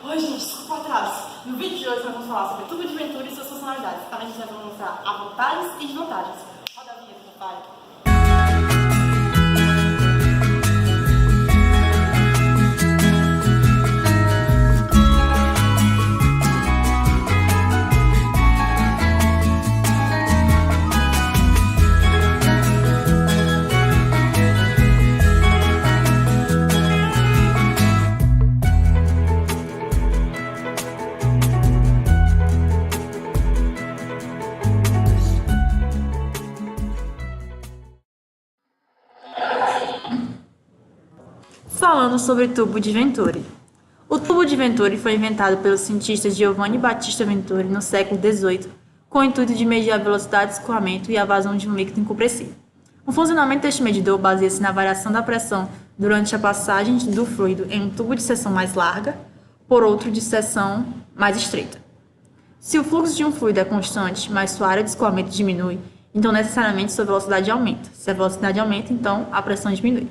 Oi, gente, desculpa o atraso. No vídeo de hoje nós vamos falar sobre tubo de Venturi e suas funcionalidades. Também a gente vai mostrar as vantagens e desvantagens. Roda a vinheta, papai. Falando sobre tubo de Venturi. O tubo de Venturi foi inventado pelo cientista Giovanni Battista Venturi no século XVIII, com o intuito de medir a velocidade de escoamento e a vazão de um líquido incompressível. O funcionamento deste medidor baseia-se na variação da pressão durante a passagem do fluido em um tubo de seção mais larga por outro de seção mais estreita. Se o fluxo de um fluido é constante, mas sua área de escoamento diminui, então necessariamente sua velocidade aumenta. Se a velocidade aumenta, então a pressão diminui.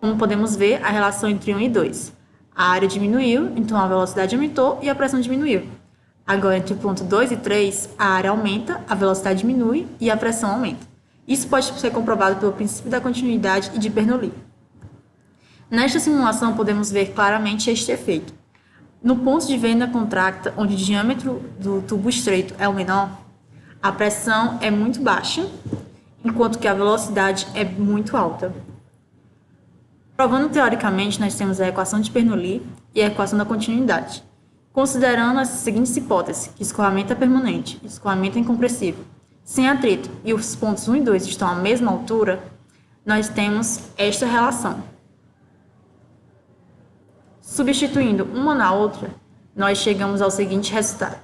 Como podemos ver, a relação entre 1 e 2. A área diminuiu, então a velocidade aumentou e a pressão diminuiu. Agora, entre o ponto 2 e 3, a área aumenta, a velocidade diminui e a pressão aumenta. Isso pode ser comprovado pelo princípio da continuidade e de Bernoulli. Nesta simulação, podemos ver claramente este efeito. No ponto de venda contracta, onde o diâmetro do tubo estreito é o menor, a pressão é muito baixa, enquanto que a velocidade é muito alta. Provando teoricamente, nós temos a equação de Bernoulli e a equação da continuidade. Considerando as seguintes hipóteses, que escoamento é permanente, escoamento é incompressível, sem atrito e os pontos 1 e 2 estão à mesma altura, nós temos esta relação. Substituindo uma na outra, nós chegamos ao seguinte resultado.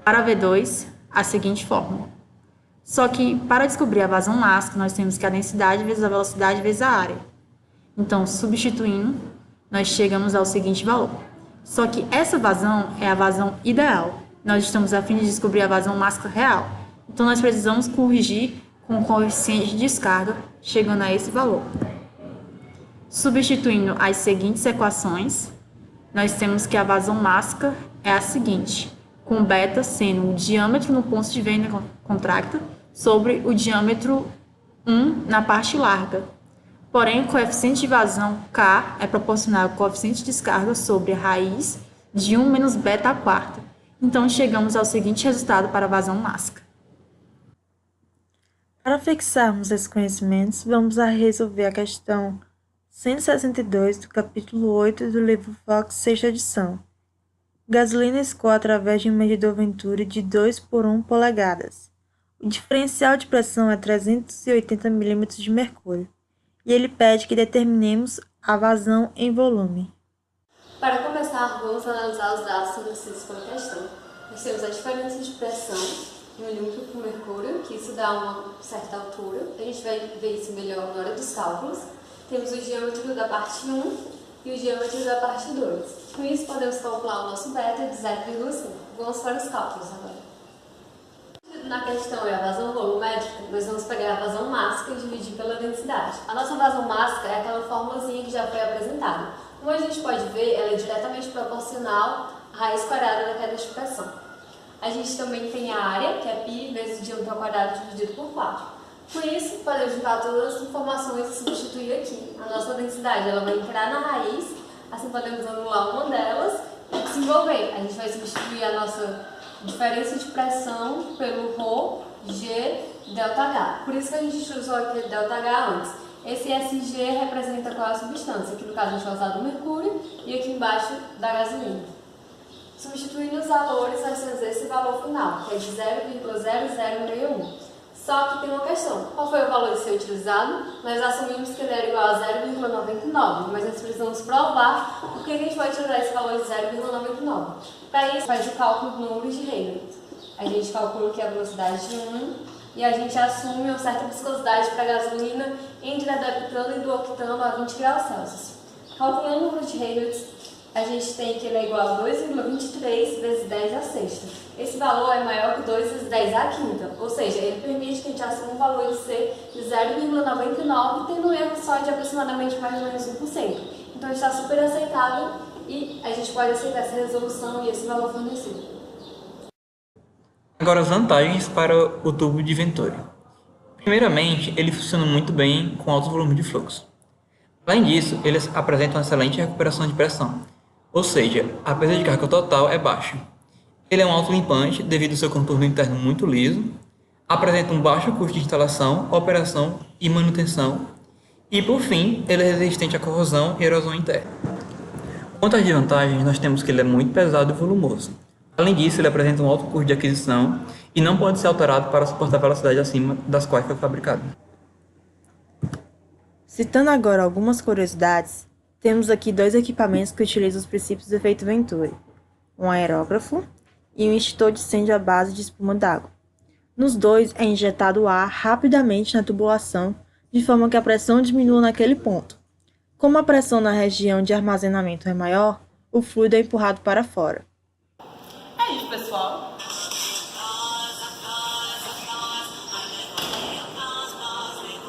Para V2, a seguinte fórmula. Só que, para descobrir a vazão máxima, nós temos que a densidade vezes a velocidade vezes a área. Então, substituindo, nós chegamos ao seguinte valor. Só que essa vazão é a vazão ideal. Nós estamos a fim de descobrir a vazão máxima real. Então, nós precisamos corrigir com o coeficiente de descarga, chegando a esse valor. Substituindo as seguintes equações, nós temos que a vazão máxima é a seguinte, com beta sendo o diâmetro no ponto de venda contracta sobre o diâmetro 1 na parte larga. Porém, o coeficiente de vazão K é proporcional ao coeficiente de descarga sobre a raiz de 1 menos beta à quarta. Então, chegamos ao seguinte resultado para a vazão máxima. Para fixarmos esses conhecimentos, vamos a resolver a questão 162 do capítulo 8 do livro Fox, sexta edição. Gasolina escoa através de um medidor Venturi de 2 por 1 polegadas. O diferencial de pressão é 380 mm de mercúrio. E ele pede que determinemos a vazão em volume. Para começar, vamos analisar os dados fornecidos pela questão. Nós temos a diferença de pressão em milímetro por mercúrio, que isso dá uma certa altura. A gente vai ver isso melhor na hora dos cálculos. Temos o diâmetro da parte 1 e o diâmetro da parte 2. Com isso, podemos calcular o nosso beta de 0,5. Vamos para os cálculos agora. Na questão é a vazão volumétrica, nós vamos pegar a vazão máxima e dividir pela densidade. A nossa vazão máxima é aquela formulazinha que já foi apresentada. Como a gente pode ver, ela é diretamente proporcional à raiz quadrada da queda de pressão. A gente também tem a área, que é π vezes o diâmetro ao quadrado dividido por 4. Com isso, podemos juntar todas as informações e substituir aqui. A nossa densidade ela vai entrar na raiz, assim podemos anular uma delas e desenvolver. A gente vai substituir a nossa diferença de pressão pelo ρ, G, ΔH. Por isso que a gente usou aqui ΔH antes. Esse SG representa qual é a substância. Aqui no caso a gente vai usar do mercúrio e aqui embaixo da gasolina. Substituindo os valores, nós temos esse valor final, que é de 0,0061. Só que tem uma questão. Qual foi o valor a ser utilizado? Nós assumimos que ele era igual a 0,99, mas nós precisamos provar por que a gente vai utilizar esse valor de 0,99. Para isso, faz o cálculo do número de Reynolds. A gente calcula que é a velocidade de 1 e a gente assume uma certa viscosidade para a gasolina entre a deptano e do octano a 20 graus Celsius. Calculando o número de Reynolds, a gente tem que ele é igual a 2,23 vezes 10 à sexta. Esse valor é maior que 2 vezes 10 à quinta, ou seja, ele permite que a gente assuma um valor de C de 0,99, tendo um erro só de aproximadamente mais ou menos 1%. Então está super aceitável e a gente pode aceitar essa resolução e esse valor fornecido. Agora, as vantagens para o tubo de Venturi. Primeiramente, ele funciona muito bem com altos volumes de fluxo. Além disso, eles apresentam uma excelente recuperação de pressão, ou seja, a perda de carga total é baixa. Ele é um autolimpante devido ao seu contorno interno muito liso, apresenta um baixo custo de instalação, operação e manutenção, e por fim, ele é resistente à corrosão e erosão interna. Quanto às desvantagens, nós temos que ele é muito pesado e volumoso. Além disso, ele apresenta um alto custo de aquisição e não pode ser alterado para suportar velocidade acima das quais foi fabricado. Citando agora algumas curiosidades, temos aqui 2 equipamentos que utilizam os princípios do efeito Venturi, um aerógrafo e um extintor de incêndio à base de espuma d'água. Nos dois é injetado ar rapidamente na tubulação, de forma que a pressão diminua naquele ponto. Como a pressão na região de armazenamento é maior, o fluido é empurrado para fora.